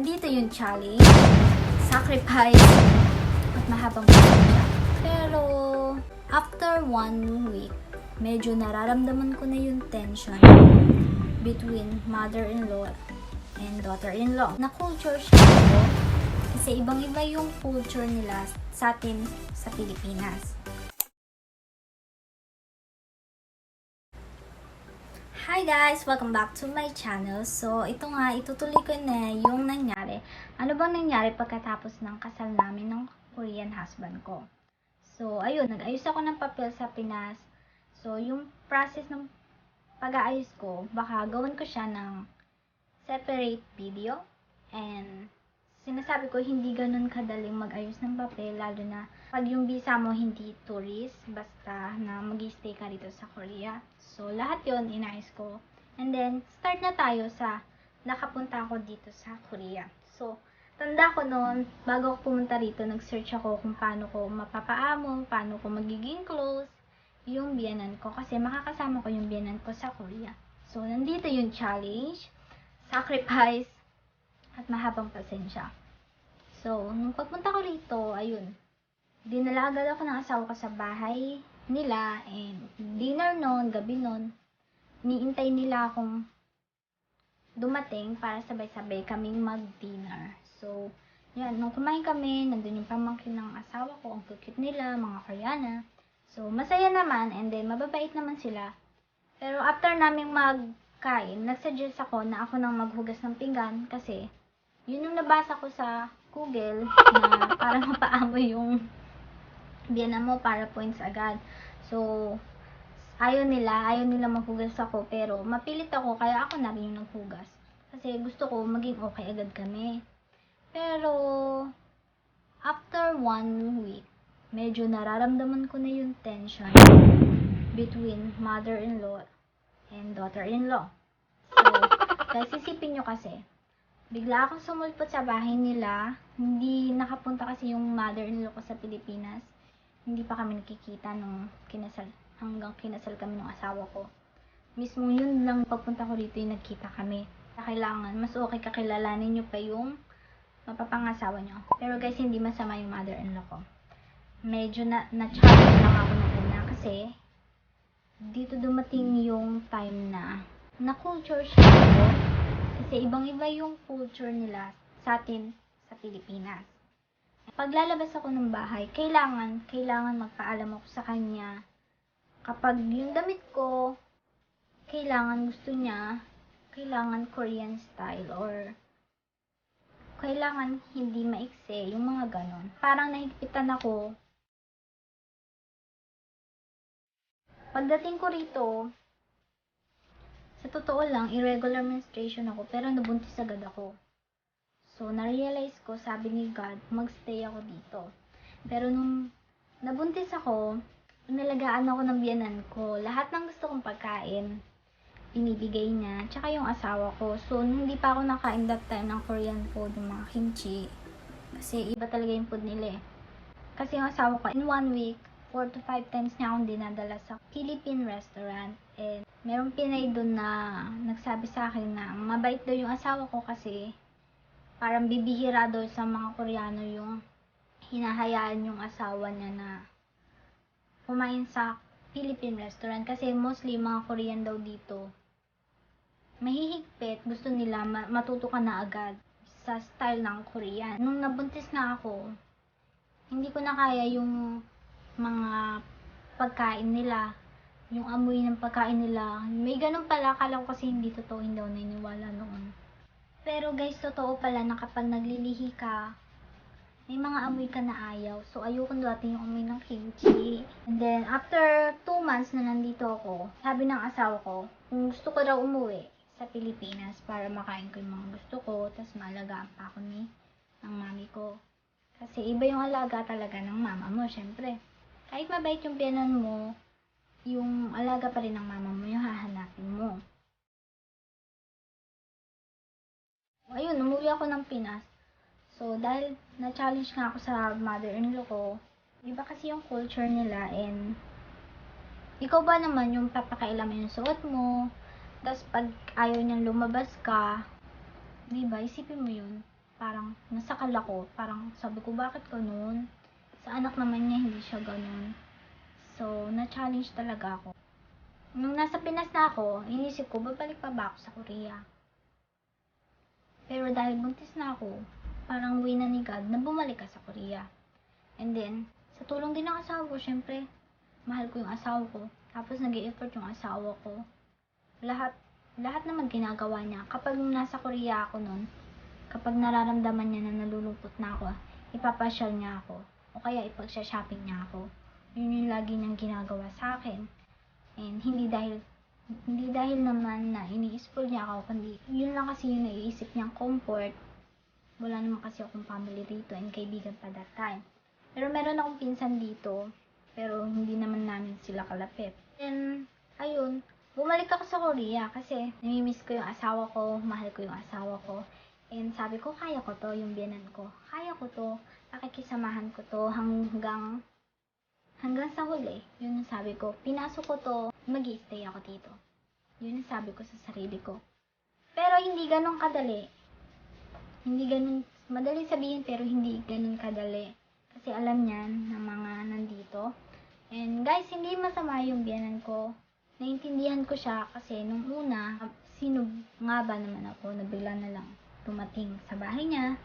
nandito yung challenge, sacrifice, at mahabang pasensya. Pero, after 1 week, medyo nararamdaman ko na yung tension between mother-in-law and daughter-in-law. Na-culture shock ako kasi ibang-iba yung culture nila sa atin sa Pilipinas. Hi guys! Welcome back to my channel. So, ito nga, itutuloy ko na yung nangyari. Ano bang nangyari pagkatapos ng kasal namin ng Korean husband ko? So, ayun, nag-ayos ako ng papel sa Pinas. So, yung process ng pag-aayos ko, baka gawin ko siya ng separate video. And, sinasabi ko, hindi ganun kadaling mag-ayos ng papel, lalo na pag yung visa mo hindi tourist, basta na mag-stay ka dito sa Korea. So, lahat yon inayos ko. And then, start na tayo sa nakapunta ako dito sa Korea. So, tanda ko noon, bago ako pumunta rito, nag-search ako kung paano ko mapapaamo, paano ko magiging close yung biyanan ko. Kasi makakasama ko yung biyanan ko sa Korea. So, nandito yung challenge, sacrifice, at mahabang pasensya. So, nung pagpunta ko rito, ayun, dinala agad ako ng asawa ko sa bahay nila, and dinner noon, gabi noon, niintay nila akong dumating para sabay-sabay kaming mag-dinner. So, yan, nung kumain kami, nandun yung pamangkin ng asawa ko, ang cute nila, mga Koreana. So, masaya naman, and then mababait naman sila. Pero after naming magkain, nagsuggest ako na ako nang maghugas ng pinggan kasi yun yung nabasa ko sa Google na para mapaamo yung biyanan mo para points agad. So, ayaw nila maghugas ako, pero mapilit ako, kaya ako na rin yung naghugas. Kasi gusto ko maging okay agad kami. Pero, after 1 week, medyo nararamdaman ko na yung tension between mother-in-law and daughter-in-law. So, guys, isipin nyo kasi, bigla akong sumulpot sa bahay nila. Hindi nakapunta kasi yung mother-in-law ko sa Pilipinas. Hindi pa kami nakikita nung kinasal, hanggang kinasal kami ng asawa ko. Mismo yun lang pagpunta ko dito yung nagkita kami. Kailangan, mas okay kakilalanin nyo pa yung mapapangasawa nyo. Pero guys, hindi masama yung mother-in-law ko. Medyo na-challenge lang ako ng una kasi dito dumating yung time na na-culture shock ako. Kasi ibang-iba yung culture nila sa atin sa Pilipinas. Paglalabas ako ng bahay, kailangan magpaalam ako sa kanya. Kapag yung damit ko, gusto niya, kailangan Korean style or kailangan hindi maikse, yung mga ganon. Parang nahigpitan ako. Pagdating ko rito, sa totoo lang, irregular menstruation ako, pero nabuntis agad ako. So, na-realize ko, sabi ni God, magstay ako dito. Pero nung nabuntis ako, inalagaan ako ng biyanan ko. Lahat ng gusto kong pagkain, binibigay niya. Tsaka yung asawa ko. So, hindi pa ako nakain that time ng Korean food, yung mga kimchi. Kasi iba talaga yung food nila eh. Kasi yung asawa ko, in 1 week, 4 to 5 times niya akong dinadala sa Philippine restaurant. And merong Pinay doon na nagsabi sa akin na mabait daw yung asawa ko kasi parang bibihira daw sa mga Koreano yung hinahayaan yung asawa niya na kumain sa Philippine restaurant. Kasi mostly mga Korean daw dito, mahihigpit, gusto nila matuto ka na agad sa style ng Korean. Nung nabuntis na ako, hindi ko na kaya yung mga pagkain nila, yung amoy ng pagkain nila. May ganun pala, akala ko kasi hindi totoo, hindi ako naniniwala noon. Pero guys, totoo pala na kapag naglilihi ka, may mga amoy ka na ayaw. So, ayoko dati yung amoy ng kimchi. And then, after 2 months na nandito ako, sabi ng asawa ko, kung gusto ko daw umuwi sa Pilipinas para makain ko yung mga gusto ko, tapos maalagaan pa ako ng mami ko. Kasi iba yung alaga talaga ng mama mo, syempre. Kahit mabait yung biyanan mo, yung alaga pa rin ng mama mo yung hahanapin mo. Ayun, umuwi ako ng Pinas. So, dahil na-challenge nga ako sa mother-in-law ko, iba kasi yung culture nila, and ikaw ba naman yung papakailaman yung suot mo, tapos pag ayaw niyang lumabas ka, di ba, isipin mo yun. parang nasakal ako. Parang sabi ko, bakit ganun? Sa anak naman niya, hindi siya ganun. So, na-challenge talaga ako. Nung nasa Pinas na ako, inisip ko, babalik pa ba ako sa Korea? Pero dahil buntis na ako, parang way na ni God na bumalik ka sa Korea. And then, sa tulong din ng asawa ko, syempre, mahal ko yung asawa ko. Tapos nag-i-effort yung asawa ko. Lahat naman ginagawa niya. Kapag nasa Korea ako nun, kapag nararamdaman niya na nalulungkot na ako, ipapasyal niya ako. O kaya ipag-shopping niya ako. Yun yung lagi niyang ginagawa sa akin. And hindi dahil naman na ini-spoil niya ako, kundi yun lang kasi yung naiisip niyang comfort. Wala naman kasi akong family rito and kaibigan pa that time. Pero meron akong pinsan dito, pero hindi naman namin sila kalapit. And ayun, bumalik ako sa Korea kasi namimiss ko yung asawa ko, mahal ko yung asawa ko. And sabi ko, kaya ko to, yung biyanan ko. Kaya ko to, pakikisamahan ko to hanggang sa huli. Yun ang sabi ko, pinasok ko to, mag-i-stay ako dito. Yun ang sabi ko sa sarili ko. Pero hindi ganun kadali. Hindi ganun, madali sabihin pero hindi ganun kadali. Kasi alam niyan ng mga nandito. And guys, hindi masama yung biyanan ko. Naintindihan ko siya kasi nung una, sino nga ba naman ako na bigla na lang tumating sa bahay niya.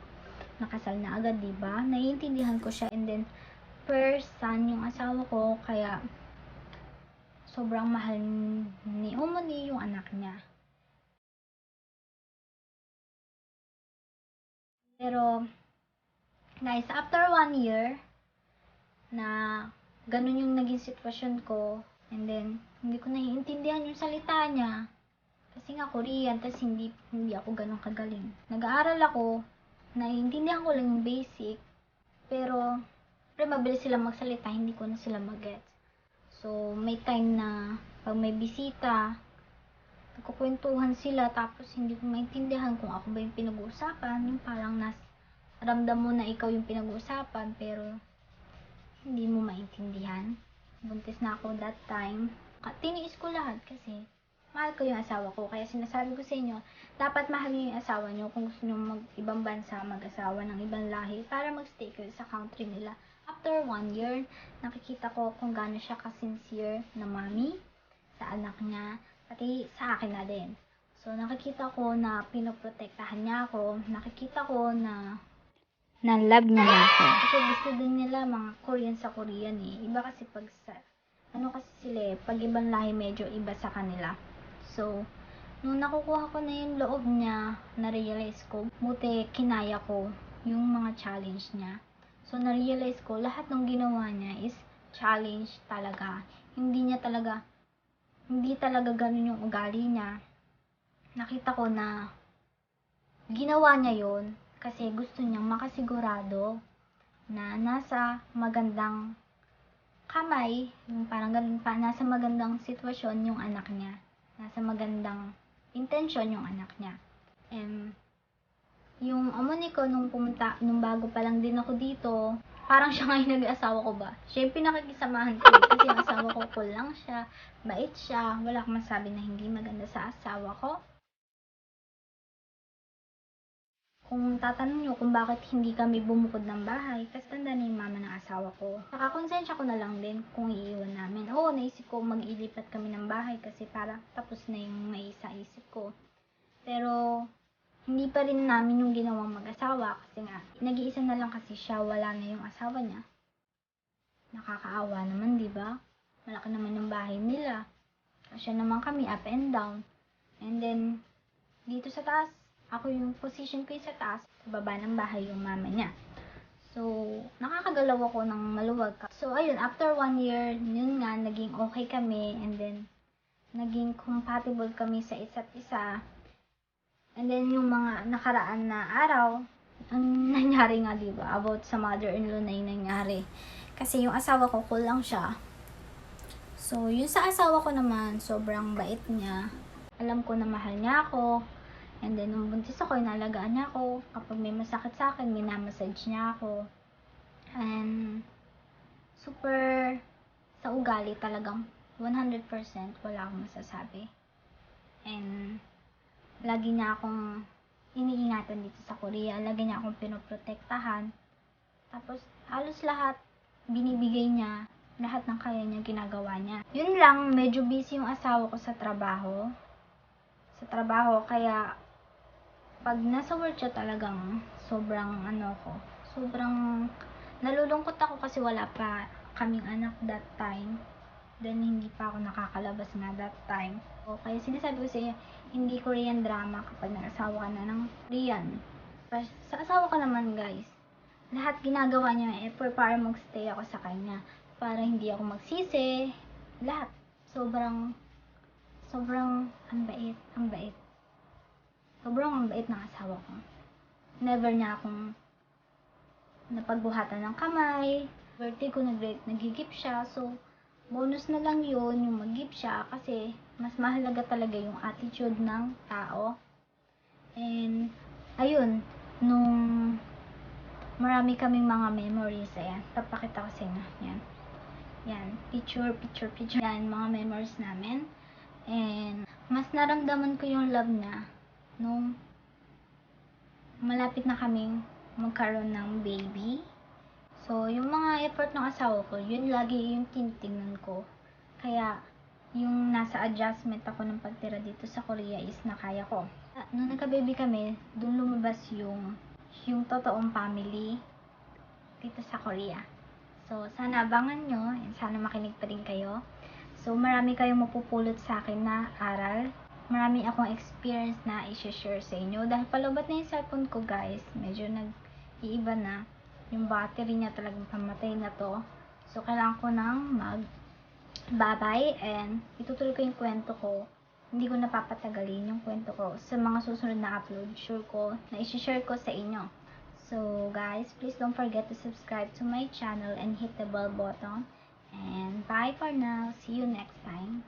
Nakasal na agad, diba? Naiintindihan ko siya and then first son yung asawa ko, kaya sobrang mahal ni Umoni yung anak niya. Pero guys, after 1 year na ganun yung naging sitwasyon ko, and then hindi ko naiintindihan yung salita niya kasi nga Korean, tas hindi ako ganun kagaling. Nag-aaral ako, naiintindihan ko lang yung basic, pero mabilis sila magsalita, hindi ko na sila mag-gets. So, may time na pag may bisita, nagkukwentuhan sila, tapos hindi ko maintindihan kung ako ba yung pinag-uusapan. Yung parang ramdam mo na ikaw yung pinag-uusapan, pero hindi mo maintindihan. Buntis na ako that time. Tiniis ko lahat kasi mahal ko yung asawa ko. Kaya sinasabi ko sa inyo, dapat mahal niyo yung asawa niyo kung gusto niyo mag-ibang bansa, mag-asawa ng ibang lahi para magstay kayo sa country nila. After 1 year, nakikita ko kung gaano siya ka-sincere na mami sa anak niya, pati sa akin na din. So, nakikita ko na pinoprotektahan niya ako. Nakikita ko na love niya na ako. Kasi gusto din nila mga Korean sa Korean eh. Iba kasi pag sa, ano kasi sila eh, pag ibang lahi medyo iba sa kanila. So, nung nakukuha ko na yung loob niya, na-realize ko, buti kinaya ko yung mga challenge niya. So, na-realize ko, lahat ng ginawa niya is challenge talaga. Hindi talaga ganun yung ugali niya. Nakita ko na ginawa niya yon kasi gusto niyang makasigurado na nasa magandang kamay, yung parang ganun pa, nasa magandang sitwasyon yung anak niya. Nasa magandang intensyon yung anak niya. And yung amo ni ko nung bago pa lang din ako dito, parang siya nga yung nag-asawa ko ba? Siya yung pinakikisamahan ko kasi yung asawa ko cool lang siya, bait siya, wala akong masabi na hindi maganda sa asawa ko. Kung tatanong nyo kung bakit hindi kami bumukod ng bahay, kasi tanda na yung mama ng asawa ko. Nakakonsensya ko na lang din kung iiwan namin. Oo, naisip ko mag-ilipat kami ng bahay kasi para tapos na yung may sa isip ko. Pero hindi pa rin namin yung ginawang mag-asawa kasi nga, nag-iisa na lang kasi siya, wala na yung asawa niya. Nakakaawa naman, di ba? Malaki naman yung bahay nila. Siya naman kami, up and down. And then, dito sa taas, ako yung position ko yung sa taas, sa baba ng bahay yung mama niya. So, nakakagalaw ako ng maluwag. So, ayun, after 1 year, yun nga, naging okay kami, and then, naging compatible kami sa isa't isa. And then, yung mga nakaraan na araw, ang nangyari nga, diba, about sa mother-in-law na yung nangyari. Kasi yung asawa ko, cool lang siya. So, yun sa asawa ko naman, sobrang bait niya. Alam ko na mahal niya ako. And then, nung buntis ako, inalagaan niya ako. Kapag may masakit sa akin, minamassage niya ako. And, super, sa ugali talagang 100% wala akong masasabi. And, lagi niya akong iniingatan dito sa Korea. Lagi niya akong pinoprotektahan. Tapos, halos lahat binibigay niya. Lahat ng kaya niya, ginagawa niya. Yun lang, medyo busy yung asawa ko sa trabaho. Kaya, pag nasa work siya talagang sobrang sobrang nalulungkot ako kasi wala pa kaming anak that time. Then, hindi pa ako nakakalabas na that time. Okay, sinasabi ko sa iyo, hindi Korean drama kapag nag-asawa ka na ng Korean. Sa asawa ko naman, guys, lahat ginagawa niya effort para magstay ako sa kanya. Para hindi ako magsisi. Lahat. Sobrang ang bait. Sobrang ang bait ng asawa ko. Never niya akong napagbuhatan ng kamay. Birthday ko, nag-gift siya. So, bonus na lang yun, yung mag-gift siya. Kasi, mas mahalaga talaga yung attitude ng tao. And, ayun, nung marami kaming mga memories, ayan, papakita ko sa inyo, yan, picture, yan, mga memories namin. And, mas naramdaman ko yung love niya nung malapit na kaming magkaroon ng baby. So, yung mga effort ng asawa ko, yun lagi yung tinitingnan ko. Kaya, yung nasa adjustment ako ng pagtira dito sa Korea is nakaya ko. Nung nagka-baby kami, dun lumabas yung totoong family dito sa Korea. So, sana abangan nyo, and sana makinig pa rin kayo. So, marami kayong mapupulot sa akin na aral. Marami akong experience na i-share sa inyo. Dahil palobat na yung cellphone ko, guys, medyo nag-iiba na. Yung battery niya talagang pamatay na to. So, kailangan ko nang mag-babay and itutuloy ko yung kwento ko. Hindi ko napapatagalin yung kwento ko sa mga susunod na upload. Sure ko na i-share ko sa inyo. So, guys, please don't forget to subscribe to my channel and hit the bell button. And bye for now. See you next time.